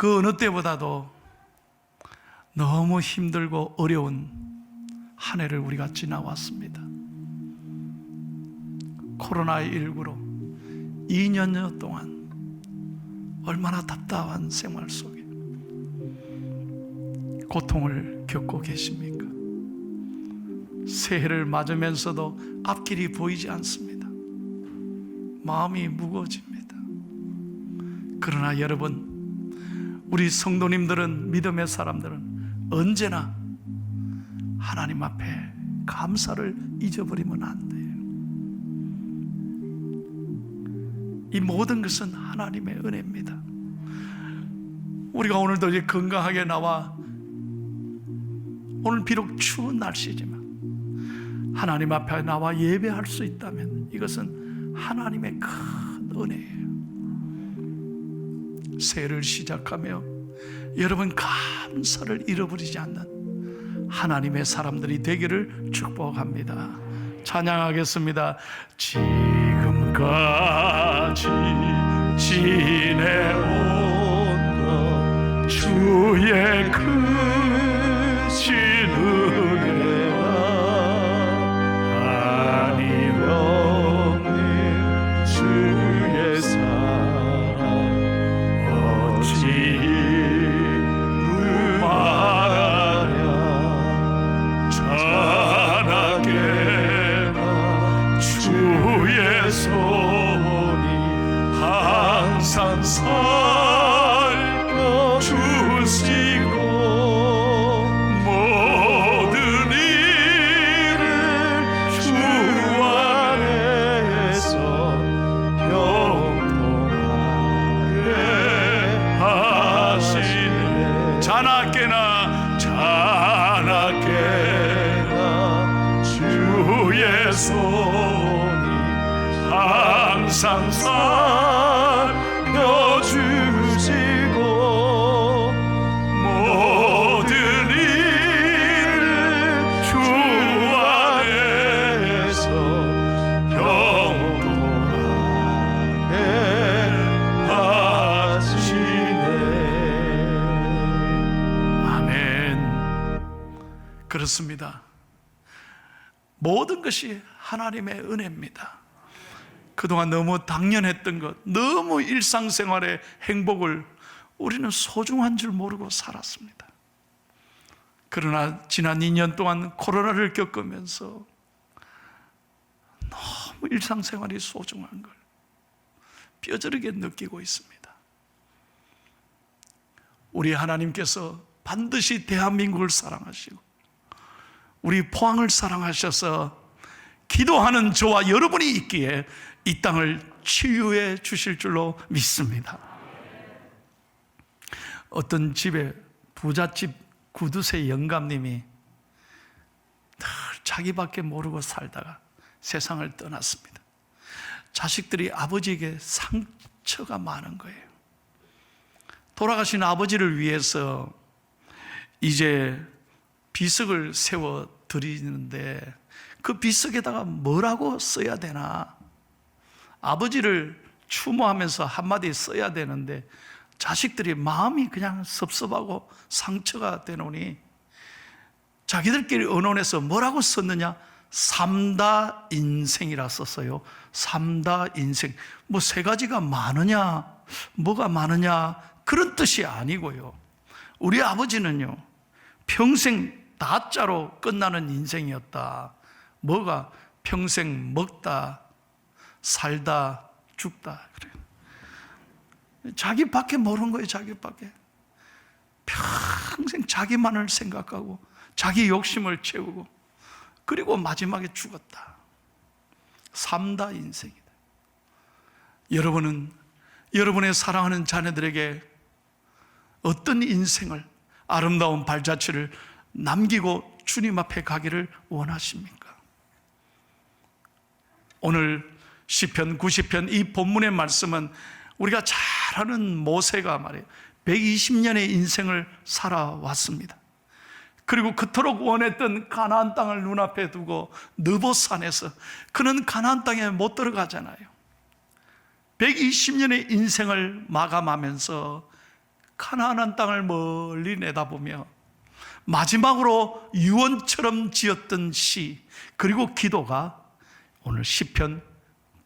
그 어느 때보다도 너무 힘들고 어려운 한 해를 우리가 지나왔습니다. 코로나19로 2년여 동안 얼마나 답답한 생활 속에 고통을 겪고 계십니까? 새해를 맞으면서도 앞길이 보이지 않습니다. 마음이 무거워집니다. 그러나 여러분, 우리 성도님들은, 믿음의 사람들은 언제나 하나님 앞에 감사를 잊어버리면 안 돼요. 이 모든 것은 하나님의 은혜입니다. 우리가 오늘도 이제 건강하게 나와, 오늘 비록 추운 날씨지만 하나님 앞에 나와 예배할 수 있다면 이것은 하나님의 큰 은혜예요. 새해를 시작하며 여러분 감사를 잃어버리지 않는 하나님의 사람들이 되기를 축복합니다. 찬양하겠습니다. 지금까지 지내온 것 주의 크신 은혜와 한이없는 주의 사랑 어찌 말하랴. 자나깨나 주의 손이 항상 살펴주시고 모든 일을 주 안에서 형통하게 하시네. 자나깨나 주의 손이 항상 살펴주시고 모든 일을 주 안에서 형통하게 하시네. 아멘. 그렇습니다. 모든 것이 하나님의 은혜입니다. 그동안 너무 당연했던 것, 너무 일상생활의 행복을 우리는 소중한 줄 모르고 살았습니다. 그러나 지난 2년 동안 코로나를 겪으면서 너무 일상생활이 소중한 걸 뼈저리게 느끼고 있습니다. 우리 하나님께서 반드시 대한민국을 사랑하시고 우리 포항을 사랑하셔서 기도하는 저와 여러분이 있기에 이 땅을 치유해 주실 줄로 믿습니다. 어떤 집에 부잣집 구두쇠 영감님이 늘 자기밖에 모르고 살다가 세상을 떠났습니다. 자식들이 아버지에게 상처가 많은 거예요. 돌아가신 아버지를 위해서 이제 비석을 세워 드리는데 그 비석에다가 뭐라고 써야 되나? 아버지를 추모하면서 한마디 써야 되는데 자식들이 마음이 그냥 섭섭하고 상처가 되노니 자기들끼리 의논해서 뭐라고 썼느냐? 삼다 인생이라 썼어요. 삼다 인생. 뭐 세 가지가 많으냐? 뭐가 많으냐? 그런 뜻이 아니고요. 우리 아버지는요, 평생 다자로 끝나는 인생이었다. 뭐가? 평생 먹다, 살다, 죽다. 그래요. 자기밖에 모르는 거예요. 자기밖에. 평생 자기만을 생각하고 자기 욕심을 채우고 그리고 마지막에 죽었다. 삼다 인생이다. 여러분은 여러분의 사랑하는 자녀들에게 어떤 인생을, 아름다운 발자취를 남기고 주님 앞에 가기를 원하십니까? 오늘 시편 90편 이 본문의 말씀은 우리가 잘 아는 모세가 말이에요, 120년의 인생을 살아왔습니다. 그리고 그토록 원했던 가나안 땅을 눈앞에 두고 느보산에서 그는 가나안 땅에 못 들어가잖아요. 120년의 인생을 마감하면서 가나안 땅을 멀리 내다보며 마지막으로 유언처럼 지었던 시, 그리고 기도가 오늘 시편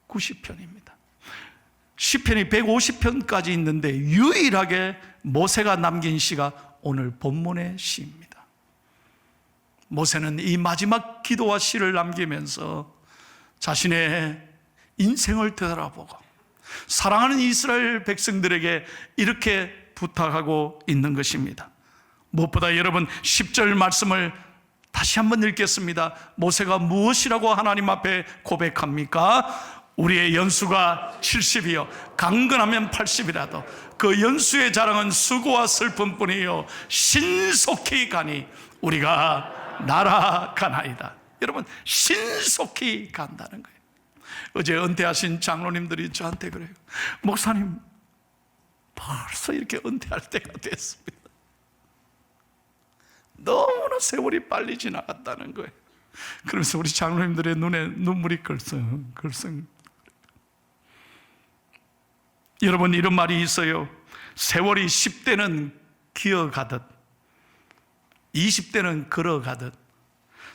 90편입니다. 시편이 150편까지 있는데 유일하게 모세가 남긴 시가 오늘 본문의 시입니다. 모세는 이 마지막 기도와 시를 남기면서 자신의 인생을 되돌아보고 사랑하는 이스라엘 백성들에게 이렇게 부탁하고 있는 것입니다. 무엇보다 여러분 10절 말씀을 다시 한번 읽겠습니다. 모세가 무엇이라고 하나님 앞에 고백합니까? 우리의 연수가 70이요 강건하면 80이라도 그 연수의 자랑은 수고와 슬픔뿐이요 신속히 가니 우리가 날아가나이다. 여러분, 신속히 간다는 거예요. 어제 은퇴하신 장로님들이 저한테 그래요. 목사님, 벌써 이렇게 은퇴할 때가 됐습니다. 너무나 세월이 빨리 지나갔다는 거예요. 그러면서 우리 장로님들의 눈에 눈물이 글썽글썽. 여러분, 이런 말이 있어요. 세월이 10대는 기어가듯, 20대는 걸어가듯,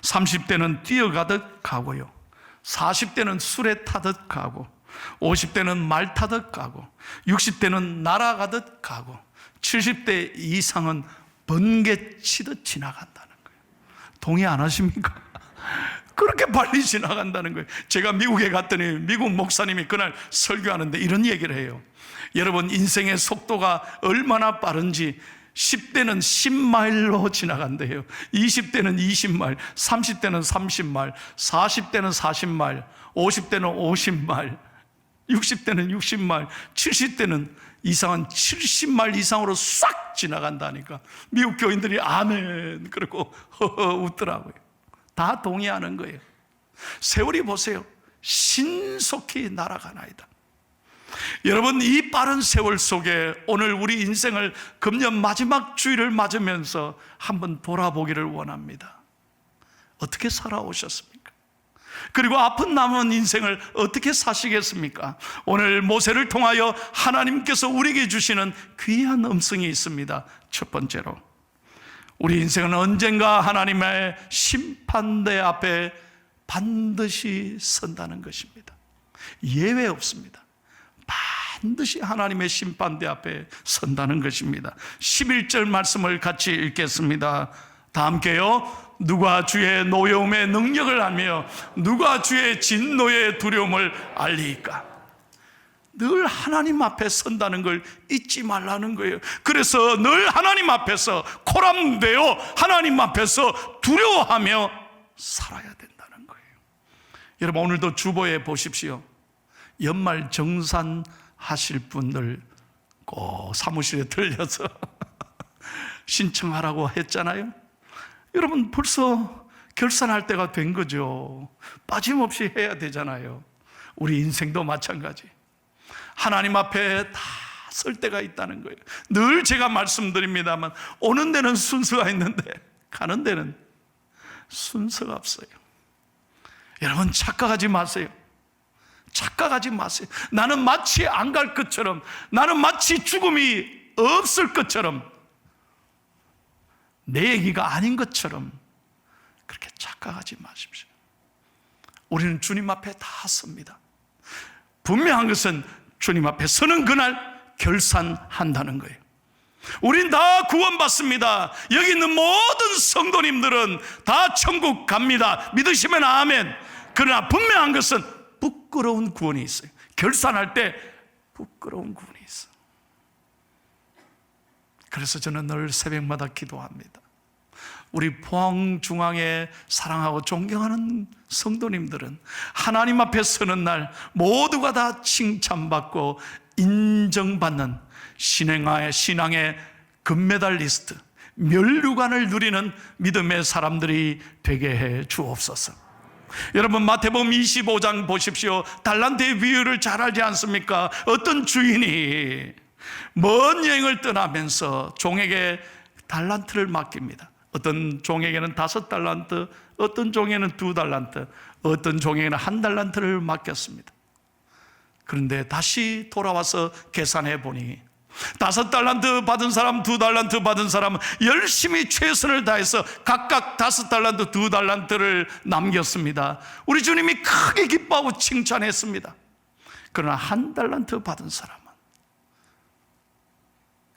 30대는 뛰어가듯 가고요, 40대는 술에 타듯 가고, 50대는 말 타듯 가고, 60대는 날아가듯 가고, 70대 이상은 번개치듯 지나간다는 거예요. 동의 안 하십니까? 그렇게 빨리 지나간다는 거예요. 제가 미국에 갔더니 미국 목사님이 그날 설교하는데 이런 얘기를 해요. 여러분, 인생의 속도가 얼마나 빠른지 10대는 10마일로 지나간대요. 20대는 20마일, 30대는 30마일, 40대는 40마일, 50대는 50마일, 60대는 60마일, 70대는 이상한 70마일 이상으로 싹 지나간다니까. 미국 교인들이 아멘 그러고 허허 웃더라고요. 다 동의하는 거예요. 세월이 보세요. 신속히 날아가나이다. 여러분, 이 빠른 세월 속에 오늘 우리 인생을 금년 마지막 주일을 맞으면서 한번 돌아보기를 원합니다. 어떻게 살아오셨습니까? 그리고 앞은 남은 인생을 어떻게 사시겠습니까? 오늘 모세를 통하여 하나님께서 우리에게 주시는 귀한 음성이 있습니다. 첫 번째로, 우리 인생은 언젠가 하나님의 심판대 앞에 반드시 선다는 것입니다. 예외 없습니다. 반드시 하나님의 심판대 앞에 선다는 것입니다. 11절 말씀을 같이 읽겠습니다. 다 함께요. 누가 주의 노여움의 능력을 알며 누가 주의 진노의 두려움을 알리까? 늘 하나님 앞에 선다는 걸 잊지 말라는 거예요. 그래서 늘 하나님 앞에서 코람되어 하나님 앞에서 두려워하며 살아야 된다는 거예요. 여러분, 오늘도 주보에 보십시오. 연말 정산하실 분들 꼭 사무실에 들려서 신청하라고 했잖아요. 여러분, 벌써 결산할 때가 된 거죠. 빠짐없이 해야 되잖아요. 우리 인생도 마찬가지. 하나님 앞에 다 설 때가 있다는 거예요. 늘 제가 말씀드립니다만 오는 데는 순서가 있는데 가는 데는 순서가 없어요. 여러분, 착각하지 마세요. 착각하지 마세요. 나는 마치 안 갈 것처럼, 나는 마치 죽음이 없을 것처럼, 내 얘기가 아닌 것처럼 그렇게 착각하지 마십시오. 우리는 주님 앞에 다 섭니다. 분명한 것은 주님 앞에 서는 그날 결산한다는 거예요. 우린 다 구원받습니다. 여기 있는 모든 성도님들은 다 천국 갑니다. 믿으시면 아멘. 그러나 분명한 것은 부끄러운 구원이 있어요. 결산할 때 부끄러운 구원이 있어요. 그래서 저는 늘 새벽마다 기도합니다. 우리 포항중앙에 사랑하고 존경하는 성도님들은 하나님 앞에 서는 날 모두가 다 칭찬받고 인정받는 신앙의 금메달리스트, 면류관을 누리는 믿음의 사람들이 되게 해 주옵소서. 여러분, 마태복음 25장 보십시오. 달란트의 비유를 잘 알지 않습니까? 어떤 주인이 먼 여행을 떠나면서 종에게 달란트를 맡깁니다. 어떤 종에게는 5달란트, 어떤 종에게는 2달란트, 어떤 종에게는 1달란트를 맡겼습니다. 그런데 다시 돌아와서 계산해 보니 5달란트 받은 사람, 2달란트 받은 사람은 열심히 최선을 다해서 각각 5달란트, 2달란트를 남겼습니다. 우리 주님이 크게 기뻐하고 칭찬했습니다. 그러나 1달란트 받은 사람은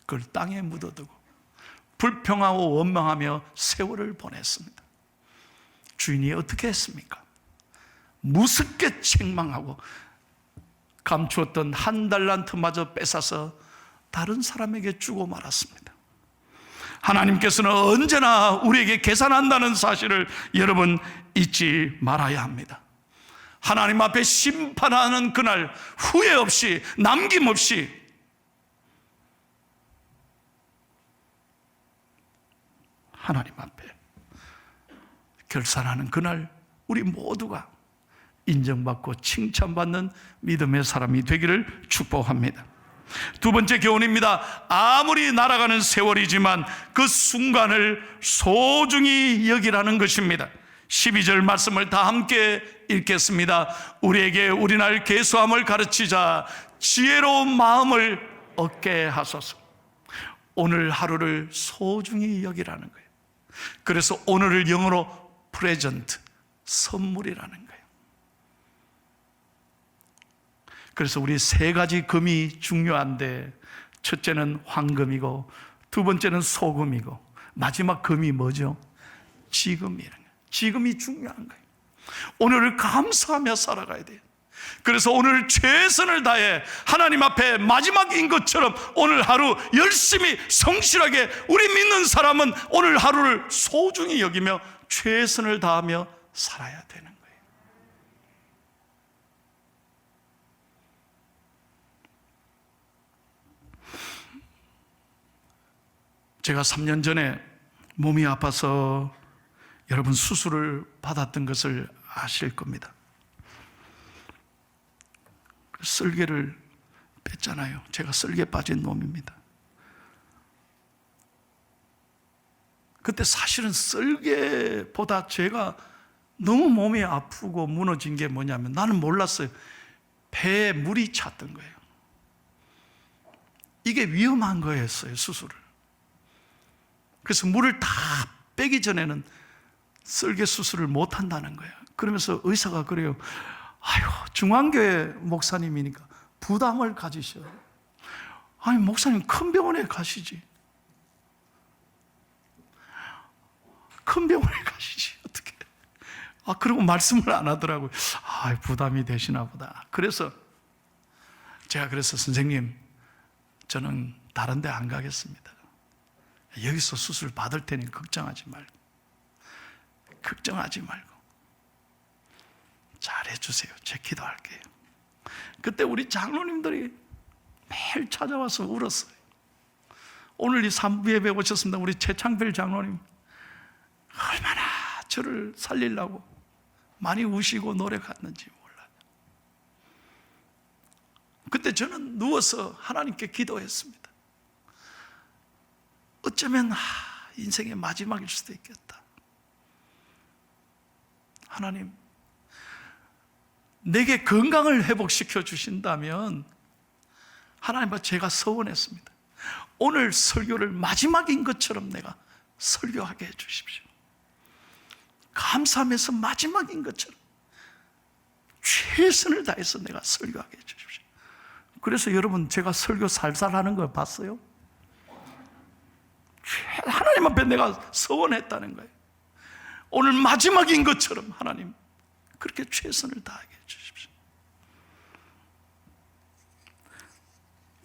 그걸 땅에 묻어두고 불평하고 원망하며 세월을 보냈습니다. 주인이 어떻게 했습니까? 무섭게 책망하고 감추었던 1달란트마저 뺏어서 다른 사람에게 주고 말았습니다. 하나님께서는 언제나 우리에게 계산한다는 사실을 여러분 잊지 말아야 합니다. 하나님 앞에 심판하는 그날 후회 없이 남김없이 하나님 앞에 결산하는 그날 우리 모두가 인정받고 칭찬받는 믿음의 사람이 되기를 축복합니다. 두 번째 교훈입니다. 아무리 날아가는 세월이지만 그 순간을 소중히 여기라는 것입니다. 12절 말씀을 다 함께 읽겠습니다. 우리에게 우리날 계수함을 가르치자 지혜로운 마음을 얻게 하소서. 오늘 하루를 소중히 여기라는 거예요. 그래서 오늘을 영어로 프레젠트, 선물이라는 거예요. 그래서 우리 3가지 금이 중요한데, 첫째는 황금이고, 2번째는 소금이고, 마지막 금이 뭐죠? 지금이라는 거예요. 지금이 중요한 거예요. 오늘을 감사하며 살아가야 돼요. 그래서 오늘 최선을 다해 하나님 앞에 마지막인 것처럼 오늘 하루 열심히 성실하게, 우리 믿는 사람은 오늘 하루를 소중히 여기며 최선을 다하며 살아야 되는 거예요. 제가 3년 전에 몸이 아파서 여러분 수술을 받았던 것을 아실 겁니다. 쓸개를 뺐잖아요. 제가 쓸개 빠진 몸입니다. 그때 사실은 쓸개보다 제가 너무 몸이 아프고 무너진 게 뭐냐면, 나는 몰랐어요. 배에 물이 찼던 거예요. 이게 위험한 거였어요, 수술을. 그래서 물을 다 빼기 전에는 쓸개 수술을 못 한다는 거예요. 그러면서 의사가 그래요. 아유, 중앙교회 목사님이니까 부담을 가지셔. 아니, 목사님 큰 병원에 가시지. 큰 병원에 가시지. 어떻게. 그러고 말씀을 안 하더라고요. 부담이 되시나 보다. 그래서 제가 선생님, 저는 다른 데 안 가겠습니다. 여기서 수술 받을 테니 걱정하지 말고 잘해주세요. 제가 기도할게요. 그때 우리 장로님들이 매일 찾아와서 울었어요. 오늘 이 3부 예배 오셨습니다. 우리 최창필 장로님 얼마나 저를 살리려고 많이 우시고 노력했는지 몰라요. 그때 저는 누워서 하나님께 기도했습니다. 어쩌면 인생의 마지막일 수도 있겠다. 하나님, 내게 건강을 회복시켜 주신다면, 하나님 앞에 제가 서원했습니다. 오늘 설교를 마지막인 것처럼 내가 설교하게 해주십시오. 감사하면서 마지막인 것처럼 최선을 다해서 내가 설교하게 해주십시오. 그래서 여러분, 제가 설교 살살 하는 걸 봤어요? 하나님 앞에 내가 서원했다는 거예요. 오늘 마지막인 것처럼 하나님 그렇게 최선을 다하게 해주십시오.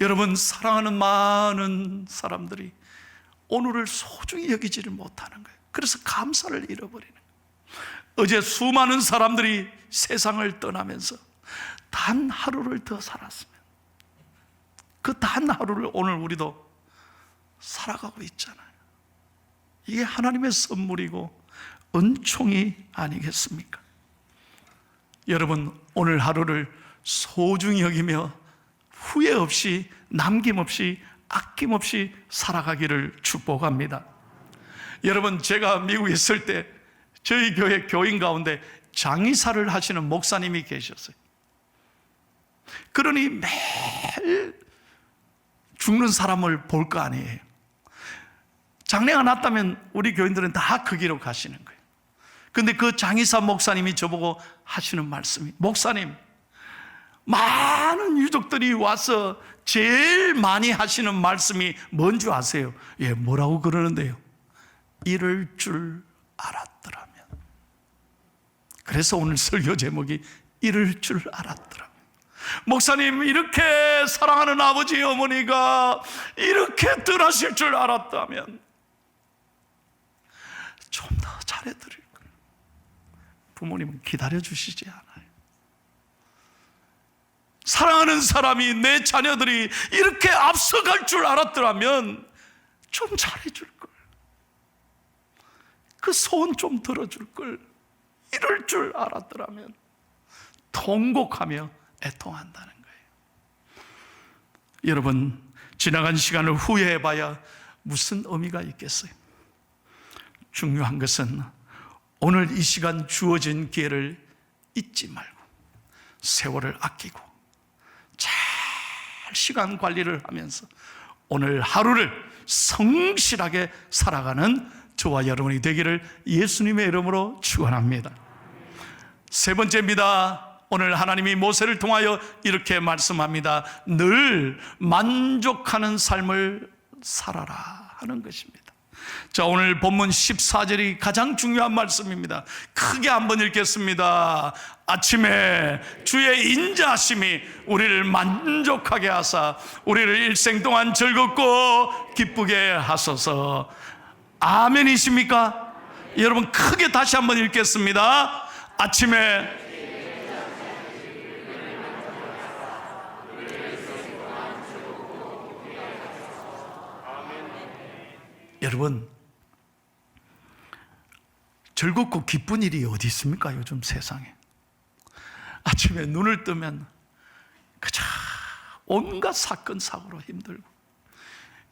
여러분, 사랑하는 많은 사람들이 오늘을 소중히 여기지를 못하는 거예요. 그래서 감사를 잃어버리는 거예요. 어제 수많은 사람들이 세상을 떠나면서 단 하루를 더 살았으면, 그 단 하루를 오늘 우리도 살아가고 있잖아요. 이게 하나님의 선물이고 은총이 아니겠습니까? 여러분, 오늘 하루를 소중히 여기며 후회 없이 남김없이 아낌없이 살아가기를 축복합니다. 여러분, 제가 미국에 있을 때 저희 교회 교인 가운데 장의사를 하시는 목사님이 계셨어요. 그러니 매일 죽는 사람을 볼 거 아니에요. 장례가 났다면 우리 교인들은 다 그 길로 가시는 거예요. 근데 그 장의사 목사님이 저보고 하시는 말씀이, 목사님, 많은 유족들이 와서 제일 많이 하시는 말씀이 뭔 줄 아세요? 예, 뭐라고 그러는데요? 이럴 줄 알았더라면. 그래서 오늘 설교 제목이 이럴 줄 알았더라면. 목사님, 이렇게 사랑하는 아버지 어머니가 이렇게 떠나실 줄 알았다면 좀 더 잘해드릴 거예요. 부모님은 기다려주시지 않아요. 사랑하는 사람이, 내 자녀들이 이렇게 앞서갈 줄 알았더라면 좀 잘해줄 걸, 그 소원 좀 들어줄 걸, 이럴 줄 알았더라면 통곡하며 애통한다는 거예요. 여러분, 지나간 시간을 후회해봐야 무슨 의미가 있겠어요? 중요한 것은 오늘 이 시간 주어진 기회를 잊지 말고 세월을 아끼고 잘 시간 관리를 하면서 오늘 하루를 성실하게 살아가는 저와 여러분이 되기를 예수님의 이름으로 축원합니다. 세 번째입니다. 오늘 하나님이 모세를 통하여 이렇게 말씀합니다. 늘 만족하는 삶을 살아라 하는 것입니다. 자, 오늘 본문 14절이 가장 중요한 말씀입니다. 크게 한번 읽겠습니다. 아침에 주의 인자하심이 우리를 만족하게 하사 우리를 일생 동안 즐겁고 기쁘게 하소서. 아멘이십니까? 여러분, 크게 다시 한번 읽겠습니다. 아침에 여러분, 즐겁고 기쁜 일이 어디 있습니까? 요즘 세상에. 아침에 눈을 뜨면 그저 온갖 사건 사고로 힘들고,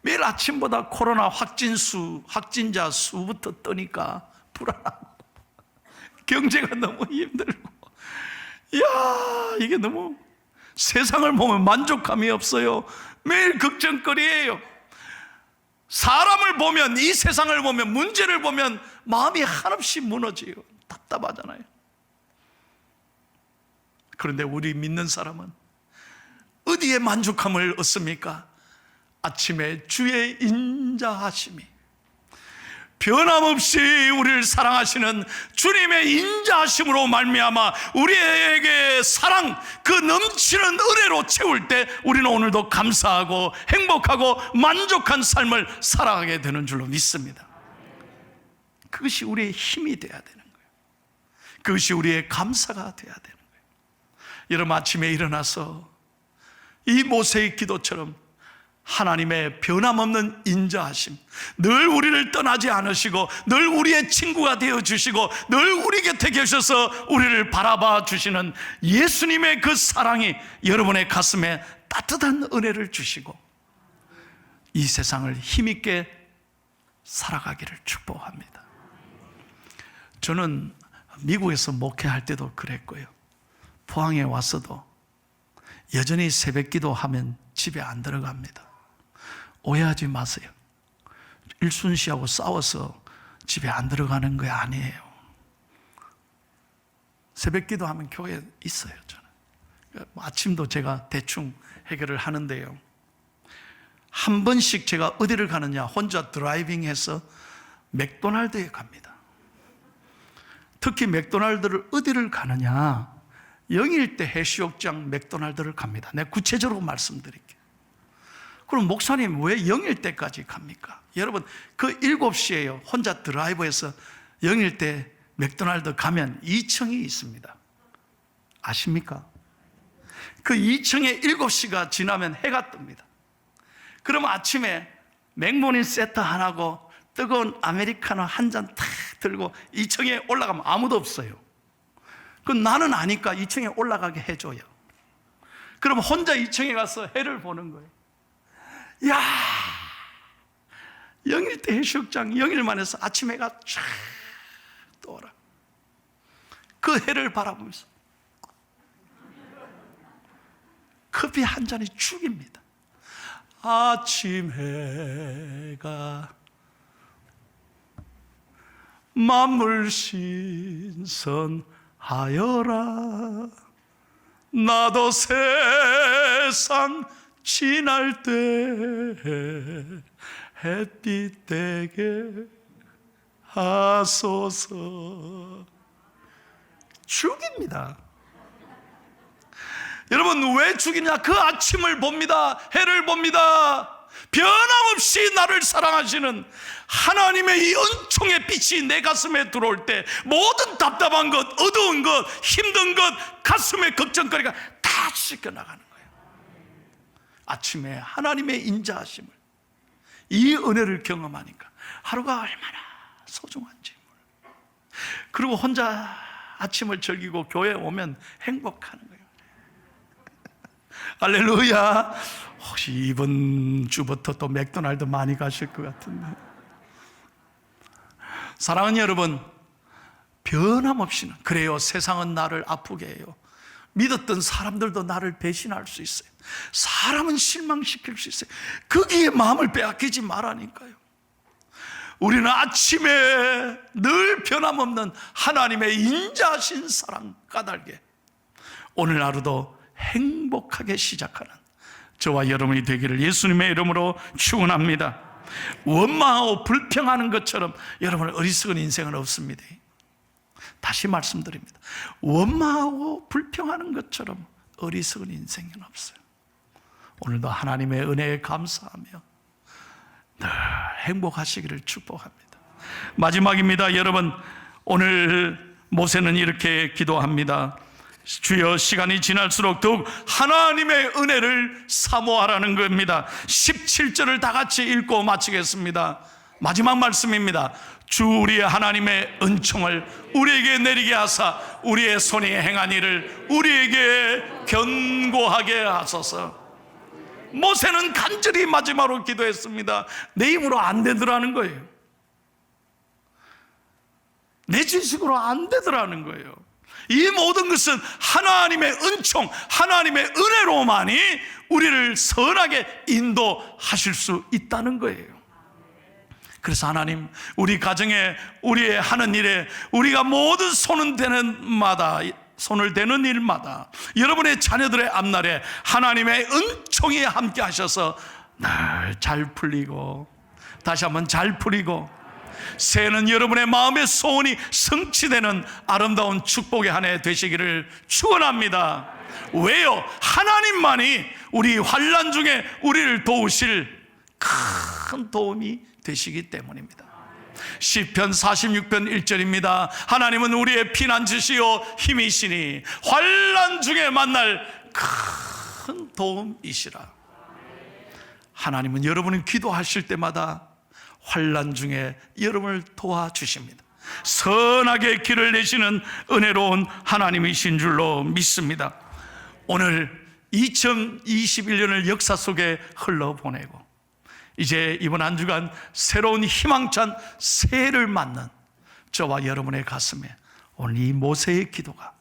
매일 아침보다 코로나 확진자 수부터 뜨니까 불안하고, 경제가 너무 힘들고, 이야, 이게 너무 세상을 보면 만족감이 없어요. 매일 걱정거리예요. 사람을 보면, 이 세상을 보면, 문제를 보면 마음이 한없이 무너져요. 답답하잖아요. 그런데 우리 믿는 사람은 어디에 만족함을 얻습니까? 아침에 주의 인자하심이, 변함없이 우리를 사랑하시는 주님의 인자하심으로 말미암아 우리에게 사랑, 그 넘치는 은혜로 채울 때 우리는 오늘도 감사하고 행복하고 만족한 삶을 살아가게 되는 줄로 믿습니다. 그것이 우리의 힘이 되어야 되는 거예요. 그것이 우리의 감사가 되어야 되는 거예요. 여러분, 아침에 일어나서 이 모세의 기도처럼 하나님의 변함없는 인자하심, 늘 우리를 떠나지 않으시고 늘 우리의 친구가 되어주시고 늘 우리 곁에 계셔서 우리를 바라봐 주시는 예수님의 그 사랑이 여러분의 가슴에 따뜻한 은혜를 주시고 이 세상을 힘있게 살아가기를 축복합니다. 저는 미국에서 목회할 때도 그랬고요, 포항에 와서도 여전히 새벽기도 하면 집에 안 들어갑니다. 오해하지 마세요. 일순 씨하고 싸워서 집에 안 들어가는 거 아니에요. 새벽기도 하면 교회에 있어요. 저는 아침도 제가 대충 해결을 하는데요, 한 번씩 제가 어디를 가느냐, 혼자 드라이빙해서 맥도날드에 갑니다. 특히 맥도날드를 어디를 가느냐, 영일대 해수욕장 맥도날드를 갑니다. 내가 구체적으로 말씀드릴게요. 그럼 목사님 왜 영일대까지 갑니까? 여러분, 그 7시에요 혼자 드라이브해서 영일대 맥도날드 가면 2층이 있습니다. 아십니까? 그 2층에 7시가 지나면 해가 뜹니다. 그러면 아침에 맥모닝 세트 하나고 뜨거운 아메리카노 한 잔 탁 들고 2층에 올라가면 아무도 없어요. 그럼 나는 아니까 2층에 올라가게 해줘요. 그럼 혼자 2층에 가서 해를 보는 거예요. 야, 영일대 해수욕장 영일만 해서 아침 해가 쫙 떠오라. 그 해를 바라보면서 커피 한 잔이 죽입니다. 아침 해가 만물 신선하여라. 나도 세상 지날 때 햇빛 되게 하소서. 죽입니다. 여러분, 왜 죽이냐? 그 아침을 봅니다. 해를 봅니다. 변함없이 나를 사랑하시는 하나님의 이 은총의 빛이 내 가슴에 들어올 때 모든 답답한 것, 어두운 것, 힘든 것, 가슴의 걱정거리가 다 씻겨나가는 거예요. 아침에 하나님의 인자하심을, 이 은혜를 경험하니까 하루가 얼마나 소중한지. 그리고 혼자 아침을 즐기고 교회에 오면 행복하는 거예요. 할렐루야. 혹시 이번 주부터 또 맥도날드 많이 가실 것 같은데. 사랑하는 여러분, 변함없이는, 그래요, 세상은 나를 아프게 해요. 믿었던 사람들도 나를 배신할 수 있어요. 사람은 실망시킬 수 있어요. 거기에 마음을 빼앗기지 말라니까요. 우리는 아침에 늘 변함없는 하나님의 인자하신 사랑 까닭에 오늘 하루도 행복하게 시작하는 저와 여러분이 되기를 예수님의 이름으로 축원합니다. 원망하고 불평하는 것처럼 여러분, 어리석은 인생은 없습니다. 다시 말씀드립니다. 원망하고 불평하는 것처럼 어리석은 인생은 없어요. 오늘도 하나님의 은혜에 감사하며 늘 행복하시기를 축복합니다. 마지막입니다. 여러분, 오늘 모세는 이렇게 기도합니다. 주여, 시간이 지날수록 더욱 하나님의 은혜를 사모하라는 겁니다. 17절을 다 같이 읽고 마치겠습니다. 마지막 말씀입니다. 주 우리의 하나님의 은총을 우리에게 내리게 하사 우리의 손이 행한 일을 우리에게 견고하게 하소서. 모세는 간절히 마지막으로 기도했습니다. 내 힘으로 안 되더라는 거예요. 내 지식으로 안 되더라는 거예요. 이 모든 것은 하나님의 은총, 하나님의 은혜로만이 우리를 선하게 인도하실 수 있다는 거예요. 그래서 하나님, 우리 가정에, 우리의 하는 일에, 우리가 모든 손을 대는 일마다 여러분의 자녀들의 앞날에 하나님의 은총이 함께 하셔서 늘 잘 풀리고, 다시 한번 잘 풀리고, 새해는 여러분의 마음의 소원이 성취되는 아름다운 축복의 한 해 되시기를 축원합니다. 왜요? 하나님만이 우리 환난 중에 우리를 도우실 큰 도움이 되시기 때문입니다. 시편 46편 1절입니다. 하나님은 우리의 피난처시요 힘이시니 환난 중에 만날 큰 도움이시라. 하나님은 여러분이 기도하실 때마다 환난 중에 여러분을 도와주십니다. 선하게 길을 내시는 은혜로운 하나님이신 줄로 믿습니다. 오늘 2021년을 역사 속에 흘러보내고 이제 이번 한 주간 새로운 희망찬 새해를 맞는 저와 여러분의 가슴에 오늘 이 모세의 기도가,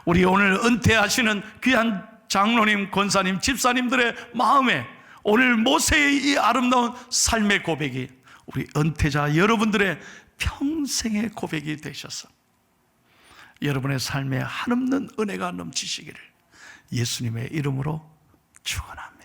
우리 오늘 은퇴하시는 귀한 장로님, 권사님, 집사님들의 마음에 오늘 모세의 이 아름다운 삶의 고백이 우리 은퇴자 여러분들의 평생의 고백이 되셔서 여러분의 삶에 한없는 은혜가 넘치시기를 예수님의 이름으로 축원합니다.